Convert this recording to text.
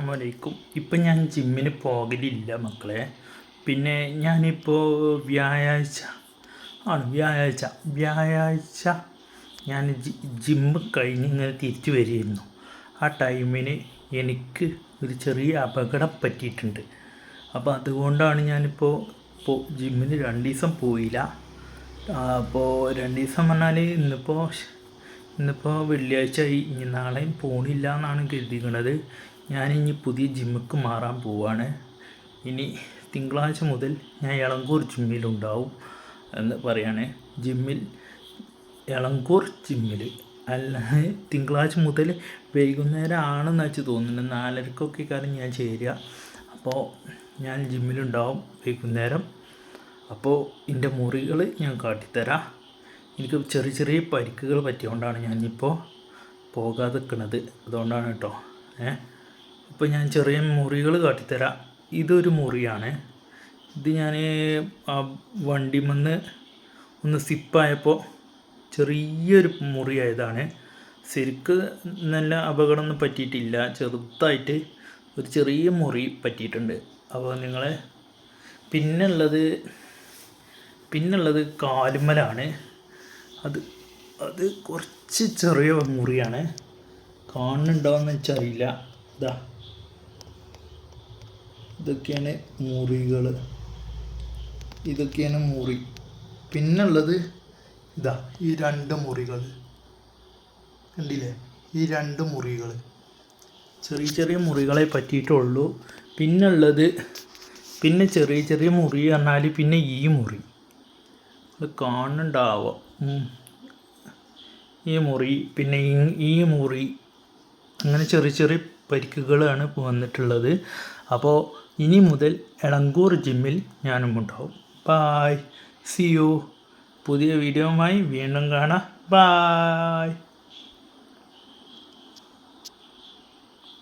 അസ്സലാമലൈക്കും. ഇപ്പം ഞാൻ ജിമ്മിന് പോകലില്ല മക്കളെ. പിന്നെ ഞാനിപ്പോൾ വ്യാഴാഴ്ച ഞാൻ ജിമ്മ് കഴിഞ്ഞ് ഇങ്ങനെ തിരിച്ചു വരികയായിരുന്നു. ആ ടൈമിന് എനിക്ക് ഒരു ചെറിയ അപകടം പറ്റിയിട്ടുണ്ട്. അപ്പോൾ അതുകൊണ്ടാണ് ഞാനിപ്പോൾ ജിമ്മിന് 2 ദിവസം പോയില്ല. അപ്പോൾ 2 ദിവസം പറഞ്ഞാൽ ഇന്നിപ്പോൾ വെള്ളിയാഴ്ച ആയി. ഇനി നാളെയും പോണില്ല എന്നാണ് കരുതിക്കുന്നത്. ഞാനിനി പുതിയ ജിമ്മിക്ക് മാറാൻ പോവാണ്. ഇനി തിങ്കളാഴ്ച മുതൽ ഞാൻ എളങ്കൂർ ജിമ്മിലുണ്ടാവും എന്ന് പറയാണ്. എളങ്കൂർ ജിമ്മിൽ അല്ല, തിങ്കളാഴ്ച മുതൽ വൈകുന്നേരം ആണെന്ന് വെച്ച് തോന്നുന്നു. 4:30 കാലം ഞാൻ ചേരുക. അപ്പോൾ ഞാൻ ജിമ്മിലുണ്ടാവും വൈകുന്നേരം. അപ്പോൾ എൻ്റെ മുറികൾ ഞാൻ കാട്ടിത്തരാം. എനിക്ക് ചെറിയ ചെറിയ പരിക്കുകൾ പറ്റിയതുകൊണ്ടാണ് ഞാനിപ്പോൾ പോകാതെ നിൽക്കുന്നത്. അതുകൊണ്ടാണ് കേട്ടോ. ഇപ്പോൾ ഞാൻ ചെറിയ മുറികൾ കാട്ടിത്തരാം. ഇതൊരു മുറിയാണ്. ഇത് ഞാൻ ആ വണ്ടിമെന്ന് ഒന്ന് സിപ്പായപ്പോൾ ചെറിയൊരു മുറിയായതാണ്. ശരിക്ക് നല്ല അപകടമൊന്നും പറ്റിയിട്ടില്ല. ചെറുതായിട്ട് ഒരു ചെറിയ മുറി പറ്റിയിട്ടുണ്ട്. അപ്പോൾ നിങ്ങളെ പിന്നുള്ളത് കാലുമ്മലാണ്. അത് കുറച്ച് ചെറിയ മുറിയാണ്. കാണുന്നുണ്ടോയെന്ന് വെച്ചറിയില്ല. ഇതൊക്കെയാണ് മുറികൾ. ഇതൊക്കെയാണ് മുറി. പിന്നുള്ളത് ഈ 2 മുറികൾ കണ്ടില്ലേ? ഈ 2 മുറികൾ ചെറിയ ചെറിയ മുറികളെ പറ്റിയിട്ടുള്ളൂ. പിന്നെ ചെറിയ ചെറിയ മുറി പറഞ്ഞാൽ പിന്നെ ഈ മുറി അത് കാണുന്നുണ്ടാവോ? ഈ മുറി, പിന്നെ ഈ മുറി, അങ്ങനെ ചെറിയ ചെറിയ പരിക്കുകളാണ് വന്നിട്ടുള്ളത്. അപ്പോൾ ഇനി മുതൽ എളങ്കൂർ ജിമ്മിൽ ഞാനും ഉണ്ടാവും. Bye, see you. പുതിയ വീഡിയോയുമായി വീണ്ടും കാണാം. ബായ്.